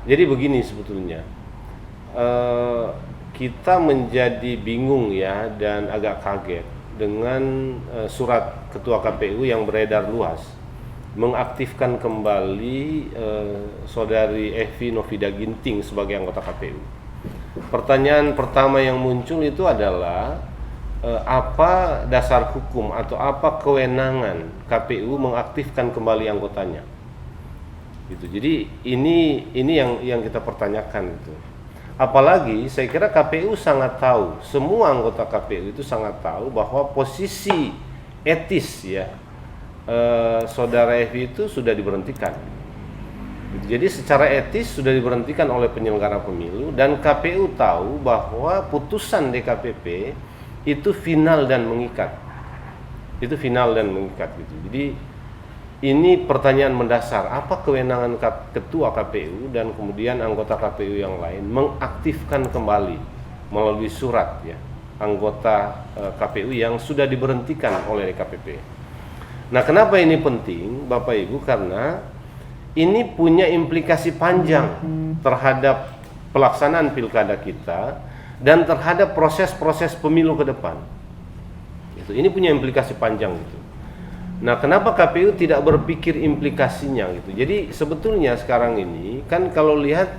Jadi begini sebetulnya, eh, kita menjadi bingung ya dan agak kaget dengan surat Ketua KPU yang beredar luas mengaktifkan kembali Saudari Evi Novida Ginting sebagai anggota KPU. Pertanyaan pertama yang muncul itu adalah apa dasar hukum atau apa kewenangan KPU mengaktifkan kembali anggotanya? Gitu. Jadi ini yang kita pertanyakan itu. Apalagi saya kira KPU sangat tahu, semua anggota KPU itu sangat tahu bahwa posisi etis ya Saudara Evi itu sudah diberhentikan. Jadi secara etis sudah diberhentikan oleh penyelenggara pemilu dan KPU tahu bahwa putusan DKPP itu final dan mengikat. Itu final dan mengikat gitu. Jadi ini pertanyaan mendasar, apa kewenangan Ketua KPU dan kemudian anggota KPU yang lain mengaktifkan kembali melalui surat ya anggota KPU yang sudah diberhentikan oleh DKPP. Nah, kenapa ini penting Bapak Ibu? Karena ini punya implikasi panjang terhadap pelaksanaan pilkada kita dan terhadap proses-proses pemilu ke depan. Ini punya implikasi panjang gitu. Nah, kenapa KPU tidak berpikir implikasinya gitu? Jadi sebetulnya sekarang ini kan kalau lihat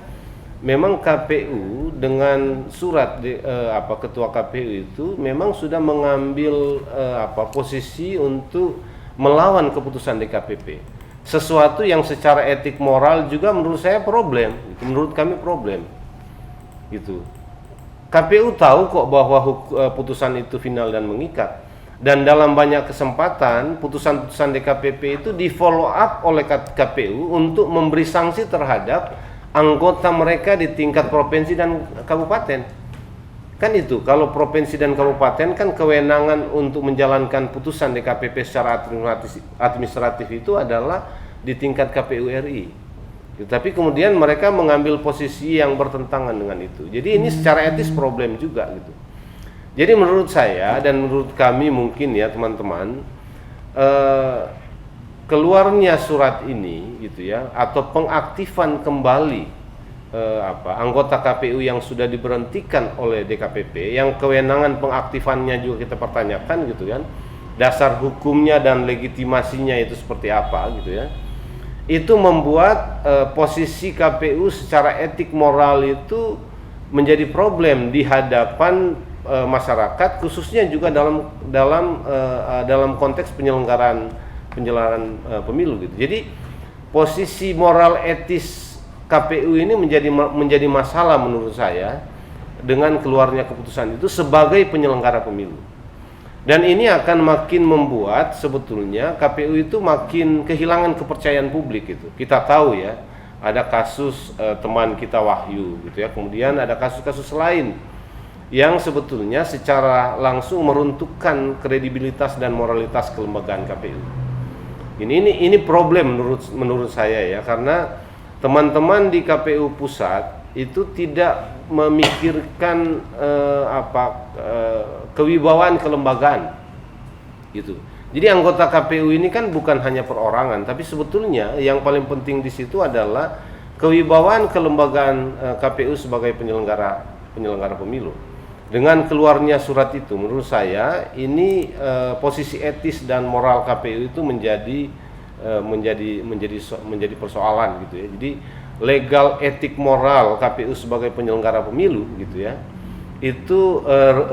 memang KPU dengan surat Ketua KPU itu memang sudah mengambil posisi untuk melawan keputusan DKPP. Sesuatu yang secara etik moral juga menurut saya problem, gitu. Menurut kami problem. Gitu. KPU tahu kok bahwa putusan itu final dan mengikat. Dan dalam banyak kesempatan putusan-putusan DKPP itu di follow up oleh KPU untuk memberi sanksi terhadap anggota mereka di tingkat provinsi dan kabupaten. Kan itu, kalau provinsi dan kabupaten kan kewenangan untuk menjalankan putusan DKPP secara administratif itu adalah di tingkat KPU RI. Tapi kemudian mereka mengambil posisi yang bertentangan dengan itu. Jadi ini secara etis problem juga gitu. Jadi menurut saya dan menurut kami mungkin ya teman-teman, keluarnya surat ini gitu ya atau pengaktifan kembali anggota KPU yang sudah diberhentikan oleh DKPP, yang kewenangan pengaktifannya juga kita pertanyakan gitu kan, dasar hukumnya dan legitimasinya itu seperti apa gitu ya, itu membuat posisi KPU secara etik moral itu menjadi problem di hadapan masyarakat, khususnya juga dalam konteks penyelenggaraan pemilu gitu. Jadi posisi moral etis KPU ini menjadi masalah menurut saya dengan keluarnya keputusan itu sebagai penyelenggara pemilu. Dan ini akan makin membuat sebetulnya KPU itu makin kehilangan kepercayaan publik gitu. Kita tahu ya, ada kasus teman kita Wahyu gitu ya. Kemudian ada kasus-kasus lain yang sebetulnya secara langsung meruntuhkan kredibilitas dan moralitas kelembagaan KPU. Ini problem menurut saya ya, karena teman-teman di KPU pusat itu tidak memikirkan kewibawaan kelembagaan gitu. Jadi anggota KPU ini kan bukan hanya perorangan, tapi sebetulnya yang paling penting di situ adalah kewibawaan kelembagaan KPU sebagai penyelenggara pemilu. Dengan keluarnya surat itu, menurut saya ini posisi etis dan moral KPU itu menjadi persoalan gitu ya. Jadi legal etik moral KPU sebagai penyelenggara pemilu gitu ya, itu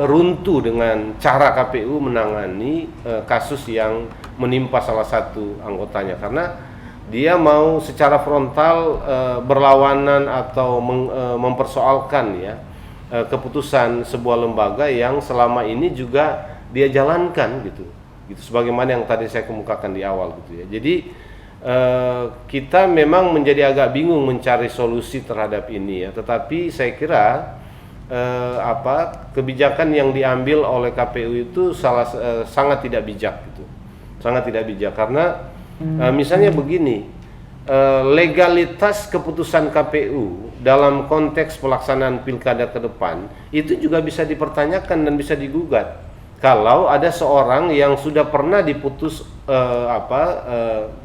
runtuh dengan cara KPU menangani kasus yang menimpa salah satu anggotanya, karena dia mau secara frontal berlawanan atau mempersoalkan ya keputusan sebuah lembaga yang selama ini juga dia jalankan gitu sebagaimana yang tadi saya kemukakan di awal gitu ya. Jadi kita memang menjadi agak bingung mencari solusi terhadap ini ya, tetapi saya kira kebijakan yang diambil oleh KPU itu sangat tidak bijak gitu. Sangat tidak bijak karena misalnya begini, legalitas keputusan KPU dalam konteks pelaksanaan pilkada ke depan itu juga bisa dipertanyakan dan bisa digugat kalau ada seorang yang sudah pernah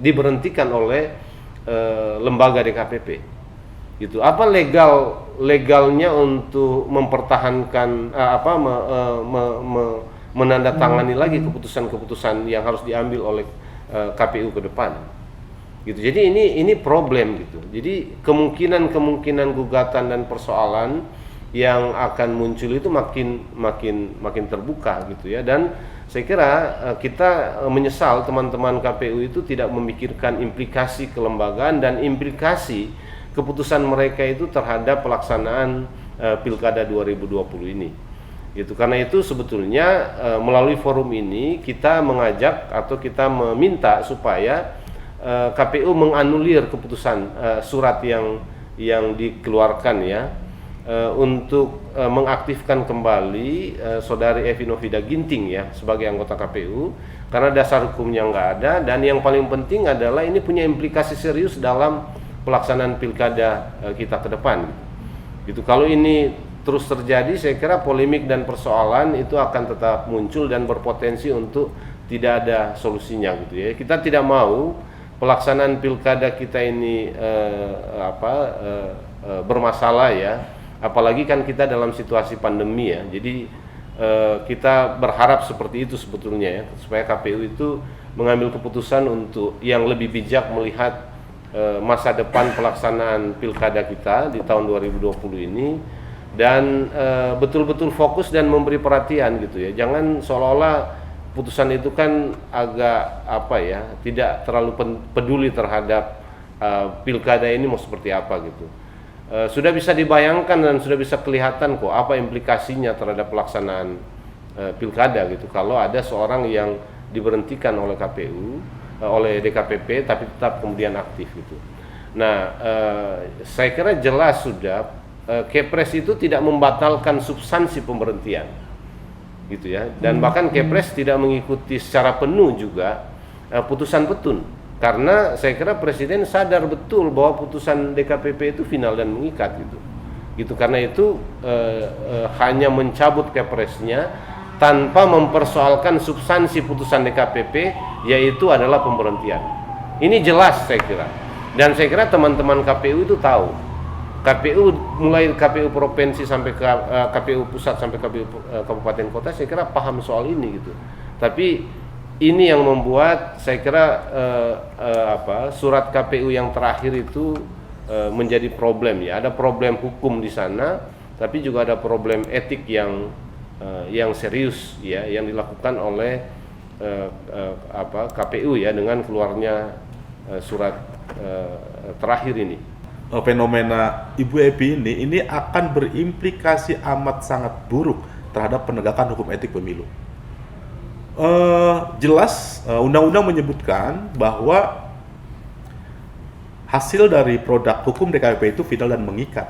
diberhentikan oleh lembaga DKPP Gitu. Apa legalnya untuk mempertahankan menandatangani lagi keputusan-keputusan yang harus diambil oleh KPU ke depan. Gitu. Jadi ini problem gitu. Jadi kemungkinan gugatan dan persoalan yang akan muncul itu makin terbuka gitu ya. Dan saya kira kita menyesal teman-teman KPU itu tidak memikirkan implikasi kelembagaan dan implikasi keputusan mereka itu terhadap pelaksanaan Pilkada 2020 ini. Gitu. Karena itu sebetulnya melalui forum ini kita mengajak atau kita meminta supaya KPU menganulir keputusan surat yang dikeluarkan ya untuk mengaktifkan kembali saudari Evi Novida Ginting ya sebagai anggota KPU, karena dasar hukumnya nggak ada, dan yang paling penting adalah ini punya implikasi serius dalam pelaksanaan pilkada kita ke depan. Gitu. Kalau ini terus terjadi, saya kira polemik dan persoalan itu akan tetap muncul dan berpotensi untuk tidak ada solusinya gitu ya. Kita tidak mau pelaksanaan pilkada kita ini bermasalah ya. Apalagi kan kita dalam situasi pandemi ya. Jadi kita berharap seperti itu sebetulnya ya, supaya KPU itu mengambil keputusan untuk yang lebih bijak melihat masa depan pelaksanaan pilkada kita di tahun 2020 ini, dan betul-betul fokus dan memberi perhatian gitu ya. Jangan seolah-olah putusan itu kan agak tidak terlalu peduli terhadap pilkada ini mau seperti apa gitu. Sudah bisa dibayangkan dan sudah bisa kelihatan kok apa implikasinya terhadap pelaksanaan pilkada gitu kalau ada seorang yang diberhentikan oleh KPU, oleh DKPP tapi tetap kemudian aktif gitu. Nah, saya kira jelas sudah Kepres itu tidak membatalkan substansi pemberhentian gitu ya, dan bahkan Kepres tidak mengikuti secara penuh juga putusan petun, karena saya kira Presiden sadar betul bahwa putusan DKPP itu final dan mengikat gitu. Karena itu hanya mencabut Kepresnya tanpa mempersoalkan substansi putusan DKPP, yaitu adalah pemberhentian. Ini jelas saya kira, dan saya kira teman-teman KPU itu tahu. KPU mulai KPU provinsi sampai ke KPU pusat sampai KPU kabupaten kota, saya kira paham soal ini gitu. Tapi ini yang membuat saya kira surat KPU yang terakhir itu menjadi problem ya. Ada problem hukum di sana, tapi juga ada problem etik yang serius ya, yang dilakukan oleh KPU ya dengan keluarnya surat terakhir ini. Fenomena Ibu Evi ini akan berimplikasi amat sangat buruk terhadap penegakan hukum etik pemilu. Jelas undang-undang menyebutkan bahwa hasil dari produk hukum DKPP itu final dan mengikat.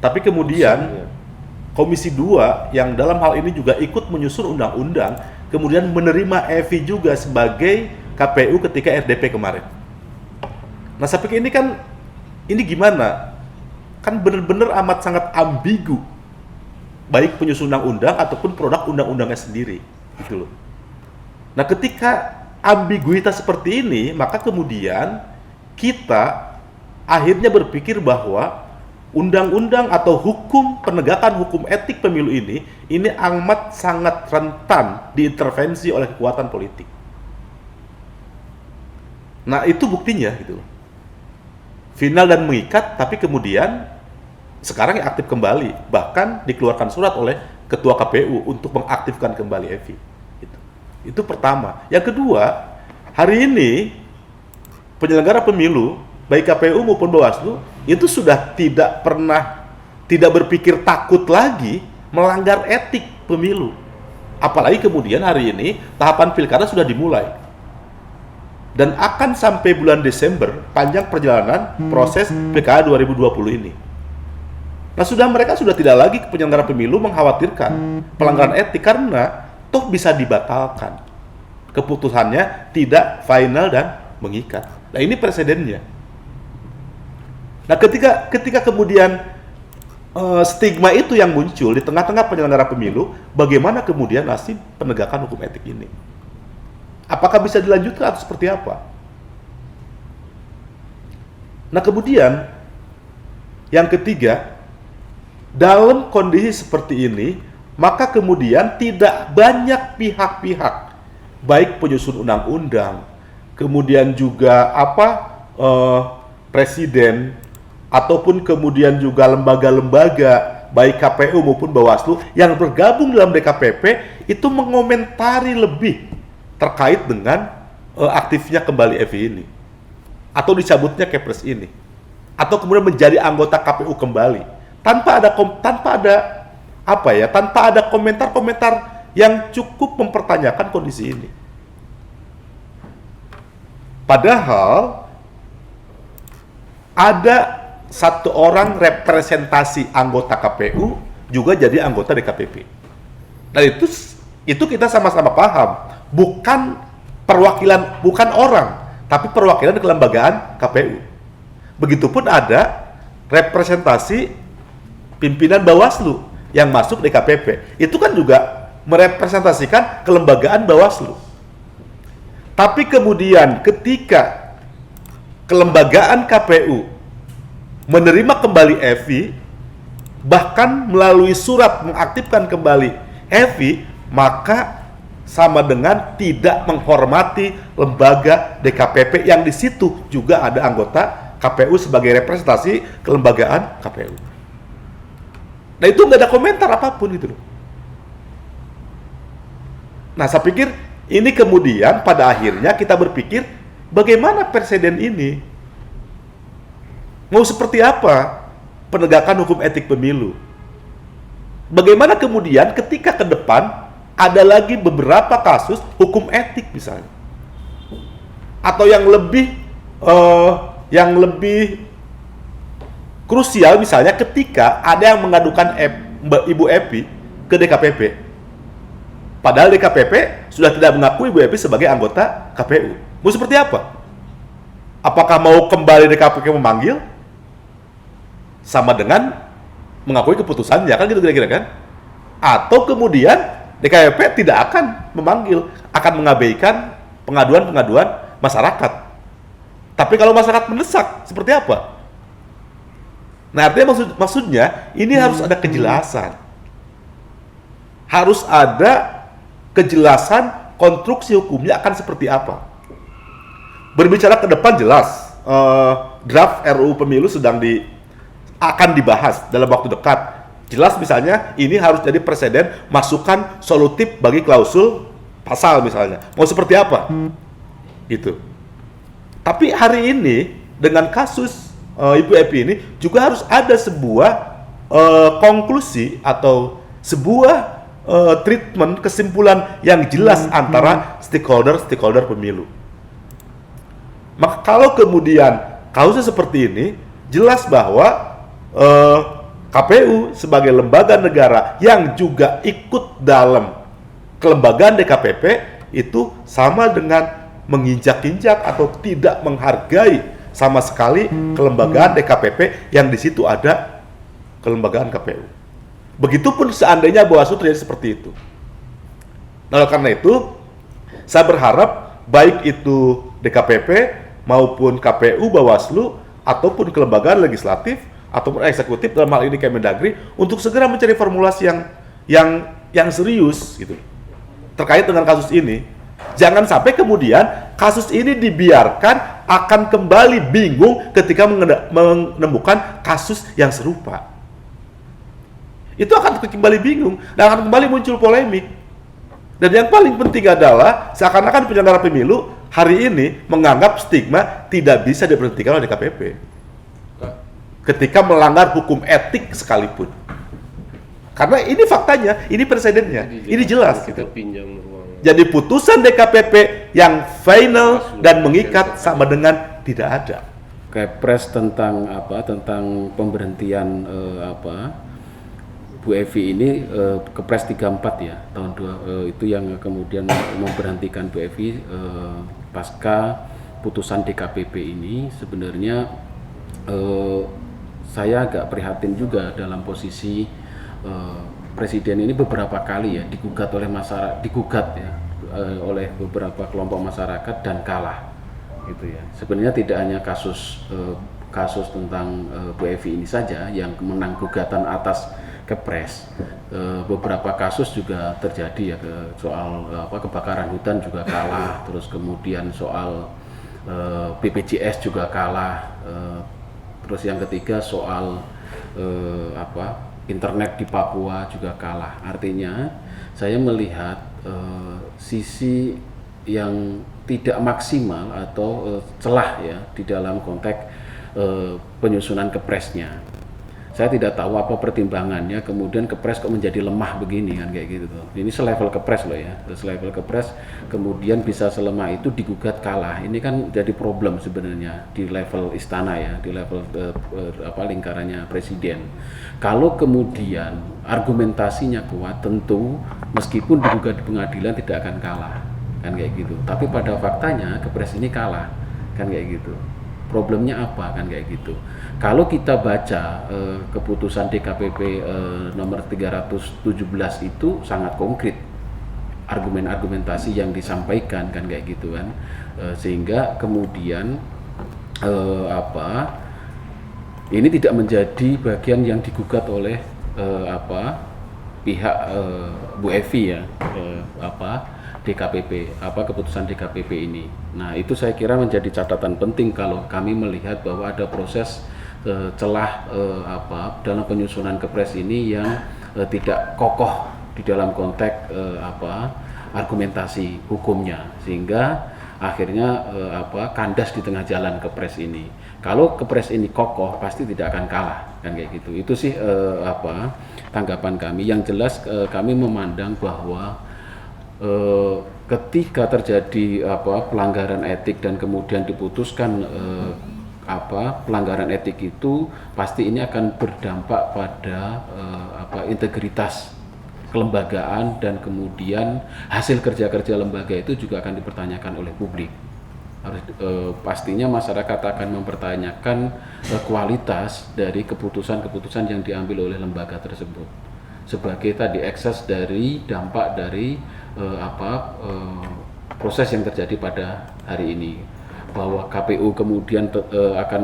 Tapi kemudian Komisi 2 yang dalam hal ini juga ikut menyusun undang-undang, kemudian menerima Evi juga sebagai KPU ketika RDP kemarin. Nah, saya pikir ini gimana? Kan benar-benar amat sangat ambigu, baik penyusun undang-undang ataupun produk undang-undangnya sendiri, gitu loh. Nah, ketika ambiguitas seperti ini, maka kemudian kita akhirnya berpikir bahwa undang-undang atau hukum penegakan hukum etik pemilu ini amat sangat rentan diintervensi oleh kekuatan politik. Nah, itu buktinya gitu loh. Final dan mengikat, tapi kemudian sekarang aktif kembali, bahkan dikeluarkan surat oleh Ketua KPU untuk mengaktifkan kembali Evi. Itu pertama. Yang kedua, hari ini penyelenggara pemilu, baik KPU maupun Bawaslu, itu sudah tidak berpikir takut lagi melanggar etik pemilu. Apalagi kemudian hari ini tahapan pilkada sudah dimulai. Dan akan sampai bulan Desember panjang perjalanan proses pilkada 2020 ini. Nah, mereka sudah tidak lagi penyelenggara pemilu mengkhawatirkan pelanggaran etik karena toh bisa dibatalkan. Keputusannya tidak final dan mengikat. Nah, ini presidennya. Nah, ketika kemudian stigma itu yang muncul di tengah-tengah penyelenggara pemilu, bagaimana kemudian nasib penegakan hukum etik ini? Apakah bisa dilanjutkan atau seperti apa? Nah, kemudian Yang ketiga, dalam kondisi seperti ini, maka kemudian tidak banyak pihak-pihak, baik penyusun undang-undang, kemudian juga presiden, ataupun kemudian juga lembaga-lembaga, baik KPU maupun Bawaslu, yang bergabung dalam DKPP, itu mengomentari lebih terkait dengan aktifnya kembali EVI ini, atau dicabutnya Kepres ini, atau kemudian menjadi anggota KPU kembali, tanpa ada komentar-komentar yang cukup mempertanyakan kondisi ini. Padahal ada satu orang representasi anggota KPU juga jadi anggota DKPP. Nah itu kita sama-sama paham, bukan perwakilan, bukan orang, tapi perwakilan kelembagaan KPU. Begitupun ada representasi pimpinan Bawaslu yang masuk DKPP. Itu kan juga merepresentasikan kelembagaan Bawaslu. Tapi kemudian ketika kelembagaan KPU menerima kembali EVI, bahkan melalui surat mengaktifkan kembali EVI, maka sama dengan tidak menghormati lembaga DKPP yang di situ juga ada anggota KPU sebagai representasi kelembagaan KPU. Nah itu nggak ada komentar apapun gitu loh. Nah saya pikir ini kemudian pada akhirnya kita berpikir bagaimana presiden ini mau seperti apa penegakan hukum etik pemilu. Bagaimana kemudian ketika ke depan ada lagi beberapa kasus hukum etik misalnya, atau yang lebih krusial misalnya ketika ada yang mengadukan Ibu Epi ke DKPP, padahal DKPP sudah tidak mengakui Ibu Epi sebagai anggota KPU. Mau seperti apa? Apakah mau kembali DKPP memanggil sama dengan mengakui keputusannya, kan gitu kira-kira kan? Atau kemudian DKPP tidak akan memanggil, akan mengabaikan pengaduan-pengaduan masyarakat. Tapi kalau masyarakat mendesak, seperti apa? Nah, artinya maksudnya ini harus ada kejelasan. Harus ada kejelasan konstruksi hukumnya akan seperti apa. Berbicara ke depan jelas, draft RUU Pemilu akan dibahas dalam waktu dekat. Jelas misalnya ini harus jadi presiden masukan solutif bagi klausul pasal misalnya. Mau seperti apa? Gitu. Tapi hari ini dengan kasus Ibu Epi ini juga harus ada sebuah konklusi atau sebuah treatment, kesimpulan yang jelas antara stakeholder pemilu. Maka kalau kemudian kasusnya seperti ini, jelas bahwa KPU sebagai lembaga negara yang juga ikut dalam kelembagaan DKPP itu sama dengan menginjak-injak atau tidak menghargai sama sekali kelembagaan DKPP yang di situ ada kelembagaan KPU. Begitupun seandainya Bawaslu terjadi seperti itu. Nah, karena itu saya berharap baik itu DKPP maupun KPU, Bawaslu ataupun kelembagaan legislatif ataupun eksekutif dalam hal ini Kemendagri untuk segera mencari formulasi yang serius gitu terkait dengan kasus ini. Jangan sampai kemudian kasus ini dibiarkan akan kembali bingung ketika menemukan kasus yang serupa. Itu akan kembali bingung dan akan kembali muncul polemik. Dan yang paling penting adalah seakan-akan penyelenggara pemilu hari ini menganggap stigma tidak bisa diberhentikan oleh DKPP ketika melanggar hukum etik sekalipun. Karena ini faktanya, ini presidennya, ini jelas gitu. Jadi putusan DKPP yang final dan mengikat sama dengan tidak ada. Kepres tentang pemberhentian Bu Evi ini Kepres 34 ya tahun 2 itu yang kemudian memberhentikan Bu Evi pasca putusan DKPP ini. Sebenarnya saya agak prihatin juga dalam posisi Presiden ini beberapa kali ya digugat oleh masyarakat, oleh beberapa kelompok masyarakat dan kalah gitu ya. Sebenarnya tidak hanya kasus kasus tentang Bu Evi ini saja yang menang gugatan atas Kepres, beberapa kasus juga terjadi ya, soal kebakaran hutan juga kalah, terus kemudian soal BPJS juga kalah, terus yang ketiga soal internet di Papua juga kalah. Artinya saya melihat sisi yang tidak maksimal atau celah ya di dalam konteks penyusunan Kepresnya. Saya tidak tahu apa pertimbangannya, kemudian Kepres kok menjadi lemah begini kan, kayak gitu tuh. Ini selevel Kepres loh ya, selevel Kepres kemudian bisa selemah itu digugat kalah. Ini kan jadi problem sebenarnya di level istana ya, di level lingkarannya presiden. Kalau kemudian argumentasinya kuat, tentu meskipun digugat di pengadilan tidak akan kalah kan kayak gitu. Tapi pada faktanya Kepres ini kalah kan kayak gitu. Problemnya apa kan kayak gitu. Kalau kita baca keputusan DKPP nomor 317 itu sangat konkret argumentasi yang disampaikan kan kayak gitu kan, sehingga kemudian ini tidak menjadi bagian yang digugat oleh pihak Bu Evi ya, DKPP, keputusan DKPP ini. Nah, itu saya kira menjadi catatan penting kalau kami melihat bahwa ada proses celah dalam penyusunan Kepres ini yang tidak kokoh di dalam konteks argumentasi hukumnya, sehingga akhirnya kandas di tengah jalan Kepres ini. Kalau Kepres ini kokoh pasti tidak akan kalah kan kayak gitu. Itu sih tanggapan kami. Yang jelas kami memandang bahwa ketika terjadi pelanggaran etik dan kemudian diputuskan pelanggaran etik itu pasti ini akan berdampak pada integritas kelembagaan, dan kemudian hasil kerja lembaga itu juga akan dipertanyakan oleh publik. Harus pastinya masyarakat akan mempertanyakan kualitas dari keputusan-keputusan yang diambil oleh lembaga tersebut sebagai tadi ekses dari dampak dari proses yang terjadi pada hari ini. Bahwa KPU kemudian akan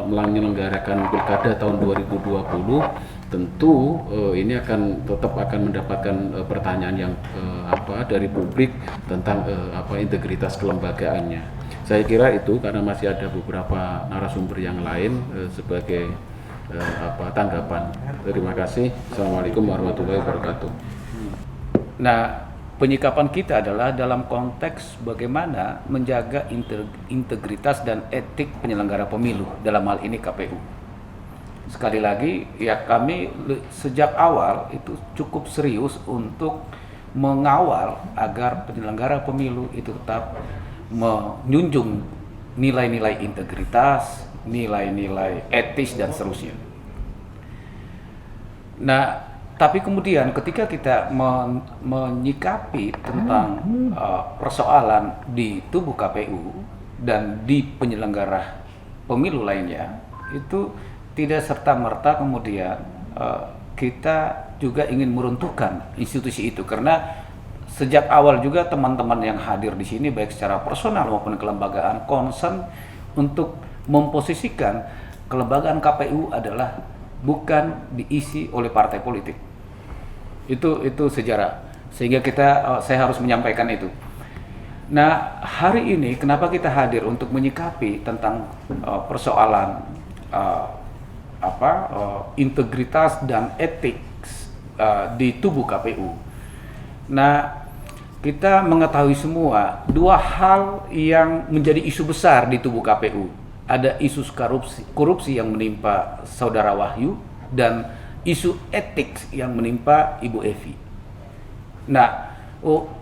menyelenggarakan pilkada tahun 2020, tentu ini tetap akan mendapatkan pertanyaan yang dari publik tentang integritas kelembagaannya. Saya kira itu, karena masih ada beberapa narasumber yang lain sebagai tanggapan. Terima kasih. Assalamualaikum warahmatullahi wabarakatuh. Nah, penyikapan kita adalah dalam konteks bagaimana menjaga integritas dan etik penyelenggara pemilu, dalam hal ini KPU. Sekali lagi, ya kami sejak awal itu cukup serius untuk mengawal agar penyelenggara pemilu itu tetap menjunjung nilai-nilai integritas, nilai-nilai etis dan seterusnya. Nah, tapi kemudian ketika kita menyikapi tentang persoalan di tubuh KPU dan di penyelenggara pemilu lainnya, itu tidak serta-merta kemudian kita juga ingin meruntuhkan institusi itu, karena sejak awal juga teman-teman yang hadir di sini baik secara personal maupun kelembagaan concern untuk memposisikan kelembagaan KPU adalah bukan diisi oleh partai politik. Itu sejarah, sehingga saya harus menyampaikan itu. Nah, hari ini kenapa kita hadir untuk menyikapi tentang persoalan integritas dan etik di tubuh KPU. Nah, kita mengetahui semua dua hal yang menjadi isu besar di tubuh KPU. Ada isu korupsi yang menimpa Saudara Wahyu dan isu etik yang menimpa Ibu Evi. Nah,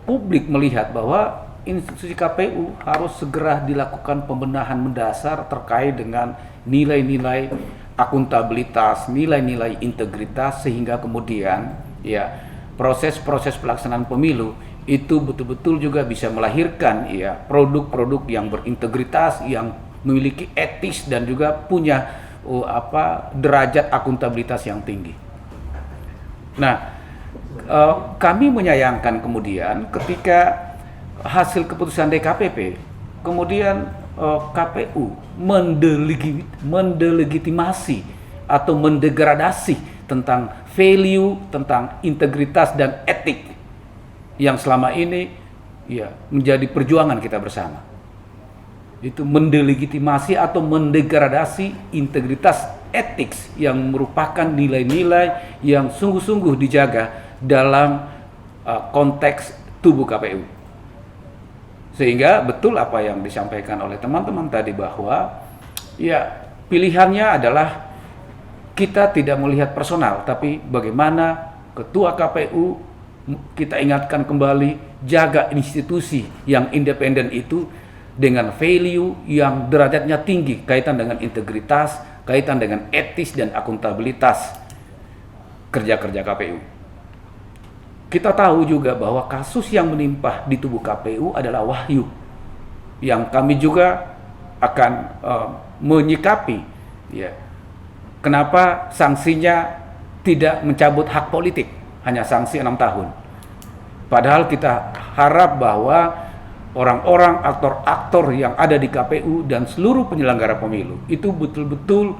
publik melihat bahwa institusi KPU harus segera dilakukan pembenahan mendasar terkait dengan nilai-nilai akuntabilitas, nilai-nilai integritas, sehingga kemudian ya proses-proses pelaksanaan pemilu itu betul-betul juga bisa melahirkan ya produk-produk yang berintegritas, yang memiliki etis dan juga punya derajat akuntabilitas yang tinggi. Nah, kami menyayangkan kemudian ketika hasil keputusan DKPP kemudian KPU mendelegitimasi atau mendegradasi tentang value, tentang integritas dan etik yang selama ini ya menjadi perjuangan kita bersama. Itu mendelegitimasi atau mendegradasi integritas etik yang merupakan nilai-nilai yang sungguh-sungguh dijaga dalam konteks tubuh KPU. Sehingga betul apa yang disampaikan oleh teman-teman tadi bahwa ya pilihannya adalah kita tidak melihat personal, tapi bagaimana ketua KPU kita ingatkan kembali jaga institusi yang independen itu dengan value yang derajatnya tinggi, kaitan dengan integritas, kaitan dengan etis dan akuntabilitas kerja-kerja KPU. Kita tahu juga bahwa kasus yang menimpa di tubuh KPU adalah wahyu yang kami juga akan menyikapi. Ya, kenapa sanksinya tidak mencabut hak politik, hanya sanksi 6 tahun. Padahal kita harap bahwa orang-orang aktor-aktor yang ada di KPU dan seluruh penyelenggara pemilu itu betul-betul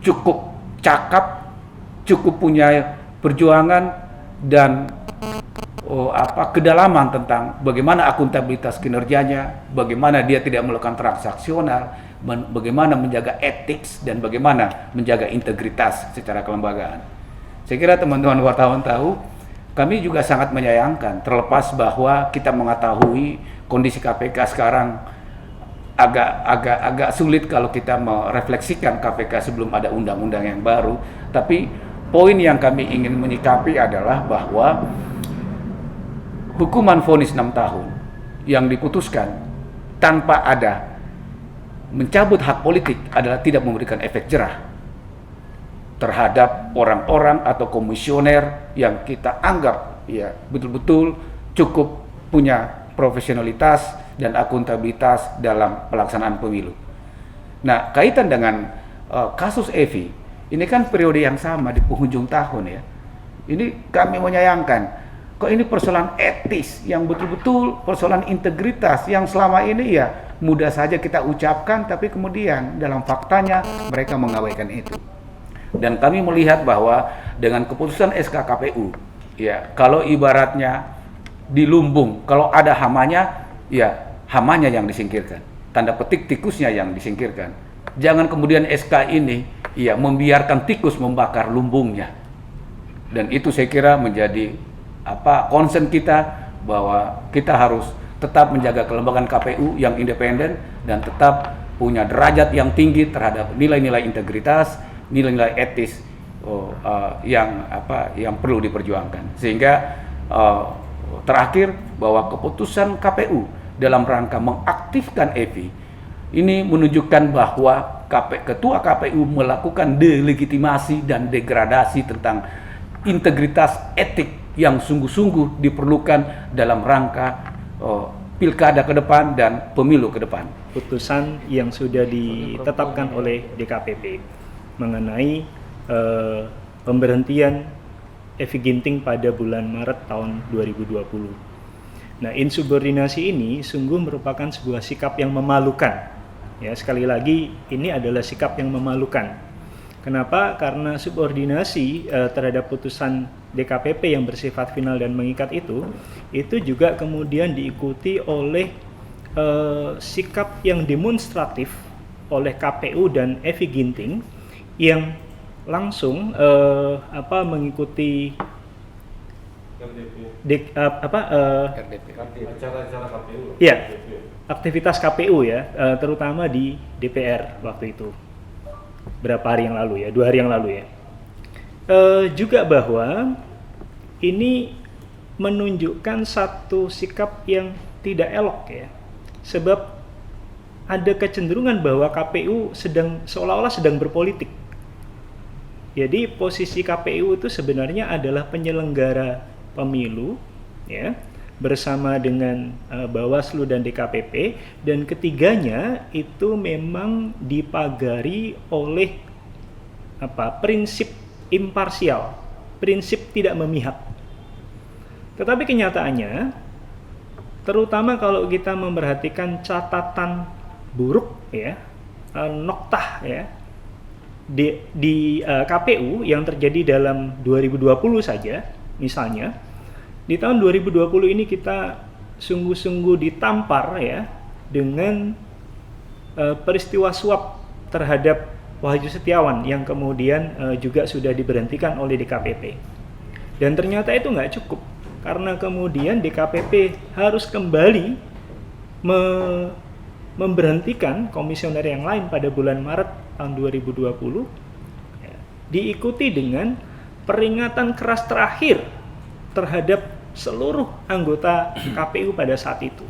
cukup cakap, cukup punya perjuangan dan kedalaman tentang bagaimana akuntabilitas kinerjanya, bagaimana dia tidak melakukan transaksional, bagaimana menjaga etik dan bagaimana menjaga integritas secara kelembagaan. Saya kira teman-teman wartawan tahu, kami juga sangat menyayangkan, terlepas bahwa kita mengetahui kondisi KPK sekarang agak sulit kalau kita merefleksikan KPK sebelum ada undang-undang yang baru. Tapi poin yang kami ingin menyikapi adalah bahwa hukuman vonis 6 tahun yang diputuskan tanpa ada mencabut hak politik adalah tidak memberikan efek jerah terhadap orang-orang atau komisioner yang kita anggap ya betul-betul cukup punya profesionalitas dan akuntabilitas dalam pelaksanaan pemilu. Nah, kaitan dengan kasus Evi, ini kan periode yang sama di penghujung tahun ya. Ini kami menyayangkan. Kok ini persoalan etis yang betul-betul persoalan integritas yang selama ini ya mudah saja kita ucapkan, tapi kemudian dalam faktanya mereka mengabaikan itu. Dan kami melihat bahwa dengan keputusan SK KPU, ya kalau ibaratnya di lumbung, kalau ada hamanya, ya hamanya yang disingkirkan, tanda petik tikusnya yang disingkirkan. Jangan kemudian SK ini ya membiarkan tikus membakar lumbungnya. Dan itu saya kira menjadi concern kita, bahwa kita harus tetap menjaga kelembagaan KPU yang independen dan tetap punya derajat yang tinggi terhadap nilai-nilai integritas, nilai-nilai etis yang perlu diperjuangkan. Sehingga terakhir bahwa keputusan KPU dalam rangka mengaktifkan EVI ini menunjukkan bahwa ketua KPU melakukan delegitimasi dan degradasi tentang integritas etik yang sungguh-sungguh diperlukan dalam rangka pilkada ke depan dan pemilu ke depan. Putusan yang sudah ditetapkan oleh DKPP mengenai pemberhentian Evi Ginting pada bulan Maret tahun 2020. Nah, insubordinasi ini sungguh merupakan sebuah sikap yang memalukan. Ya, sekali lagi ini adalah sikap yang memalukan. Kenapa? Karena subordinasi terhadap putusan DKPP yang bersifat final dan mengikat itu juga kemudian diikuti oleh sikap yang demonstratif oleh KPU dan Evi Ginting yang langsung mengikuti acara KPU. Ya, aktivitas KPU ya, terutama di DPR waktu itu. Berapa hari yang lalu ya, 2 hari yang lalu ya. Juga bahwa ini menunjukkan satu sikap yang tidak elok ya. Sebab ada kecenderungan bahwa KPU seolah-olah sedang berpolitik. Jadi posisi KPU itu sebenarnya adalah penyelenggara pemilu ya, bersama dengan Bawaslu dan DKPP, dan ketiganya itu memang dipagari oleh prinsip imparsial, prinsip tidak memihak. Tetapi kenyataannya, terutama kalau kita memperhatikan catatan buruk ya, noktah ya di KPU yang terjadi dalam 2020 saja misalnya. Di tahun 2020 ini kita sungguh-sungguh ditampar ya dengan peristiwa suap terhadap Wahyu Setiawan yang kemudian juga sudah diberhentikan oleh DKPP. Dan ternyata itu nggak cukup, karena kemudian DKPP harus kembali memberhentikan komisioner yang lain pada bulan Maret tahun 2020, ya, diikuti dengan peringatan keras terakhir terhadap seluruh anggota KPU pada saat itu.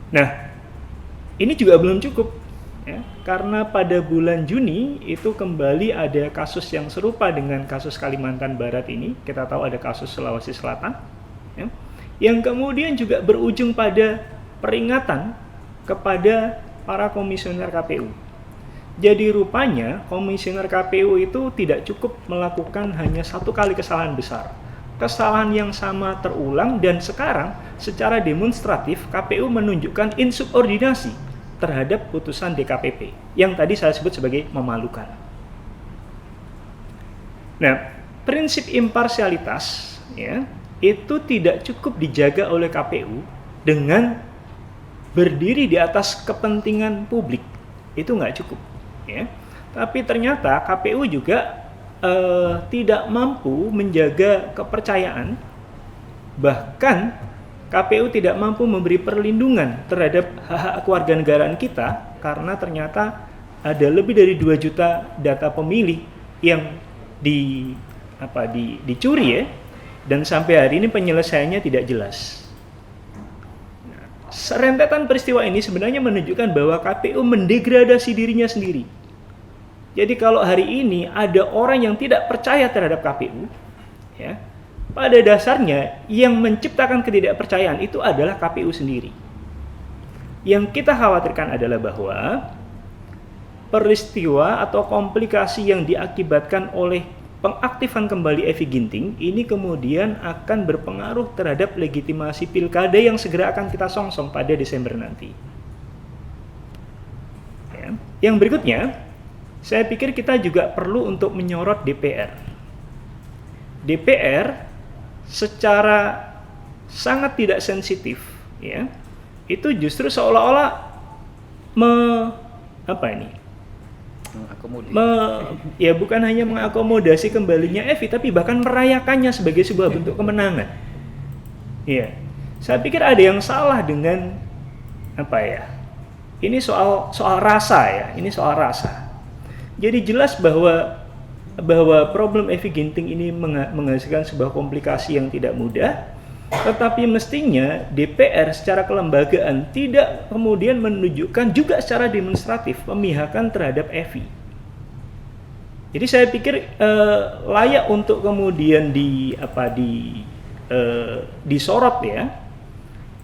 Nah, ini juga belum cukup, ya, karena pada bulan Juni itu kembali ada kasus yang serupa dengan kasus Kalimantan Barat ini. Kita tahu ada kasus Sulawesi Selatan, ya, yang kemudian juga berujung pada peringatan kepada para komisioner KPU. Jadi rupanya komisioner KPU itu tidak cukup melakukan hanya satu kali kesalahan besar. Kesalahan yang sama terulang, dan sekarang secara demonstratif KPU menunjukkan insubordinasi terhadap putusan DKPP yang tadi saya sebut sebagai memalukan. Nah, prinsip imparsialitas ya itu tidak cukup dijaga oleh KPU dengan berdiri di atas kepentingan publik, itu nggak cukup, ya. Tapi ternyata KPU juga tidak mampu menjaga kepercayaan, bahkan KPU tidak mampu memberi perlindungan terhadap hak-hak kewarganegaraan kita, karena ternyata ada lebih dari 2 juta data pemilih yang dicuri ya, dan sampai hari ini penyelesaiannya tidak jelas. Serentetan peristiwa ini sebenarnya menunjukkan bahwa KPU mendegradasi dirinya sendiri. Jadi kalau hari ini ada orang yang tidak percaya terhadap KPU, ya, pada dasarnya yang menciptakan ketidakpercayaan itu adalah KPU sendiri. Yang kita khawatirkan adalah bahwa peristiwa atau komplikasi yang diakibatkan oleh pengaktifan kembali Evi Ginting ini kemudian akan berpengaruh terhadap legitimasi pilkada yang segera akan kita songsong pada Desember nanti. Ya. Yang berikutnya, saya pikir kita juga perlu untuk menyorot DPR. DPR secara sangat tidak sensitif, ya, itu justru seolah-olah ya bukan hanya mengakomodasi kembalinya Evi, tapi bahkan merayakannya sebagai sebuah bentuk kemenangan. Ya, saya pikir ada yang salah dengan ini soal rasa ya, ini soal rasa. Jadi jelas bahwa problem Evi Ginting ini menghasilkan sebuah komplikasi yang tidak mudah, tetapi mestinya DPR secara kelembagaan tidak kemudian menunjukkan juga secara demonstratif pemihakan terhadap Evi. Jadi saya pikir layak untuk kemudian disorot ya,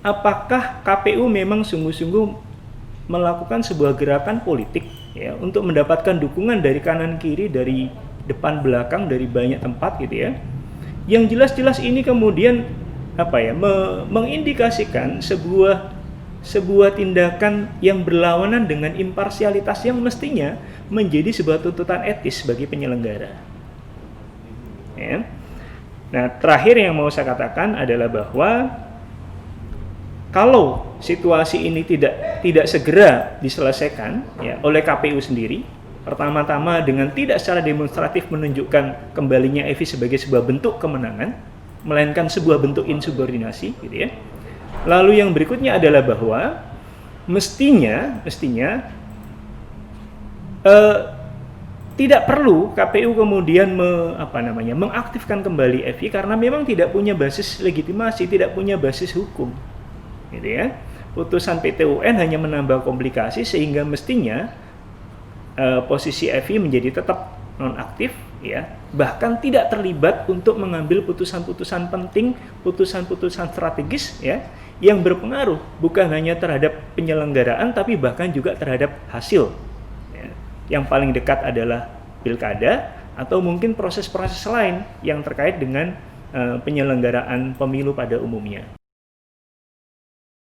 apakah KPU memang sungguh-sungguh melakukan sebuah gerakan politik ya untuk mendapatkan dukungan dari kanan kiri, dari depan belakang, dari banyak tempat gitu ya. Yang jelas-jelas ini kemudian mengindikasikan sebuah tindakan yang berlawanan dengan imparsialitas yang mestinya menjadi sebuah tuntutan etis bagi penyelenggara. Ya. Nah, terakhir yang mau saya katakan adalah bahwa kalau situasi ini tidak segera diselesaikan ya oleh KPU sendiri, pertama-tama dengan tidak secara demonstratif menunjukkan kembalinya Evi sebagai sebuah bentuk kemenangan, melainkan sebuah bentuk insubordinasi gitu ya. Lalu yang berikutnya adalah bahwa mestinya tidak perlu KPU kemudian mengaktifkan kembali Evi karena memang tidak punya basis legitimasi, tidak punya basis hukum. Gitu ya. Putusan PT UN hanya menambah komplikasi sehingga mestinya posisi Evi menjadi tetap nonaktif ya, bahkan tidak terlibat untuk mengambil putusan-putusan penting, putusan-putusan strategis ya, yang berpengaruh bukan hanya terhadap penyelenggaraan tapi bahkan juga terhadap hasil ya. Yang paling dekat adalah pilkada atau mungkin proses-proses lain yang terkait dengan penyelenggaraan pemilu pada umumnya.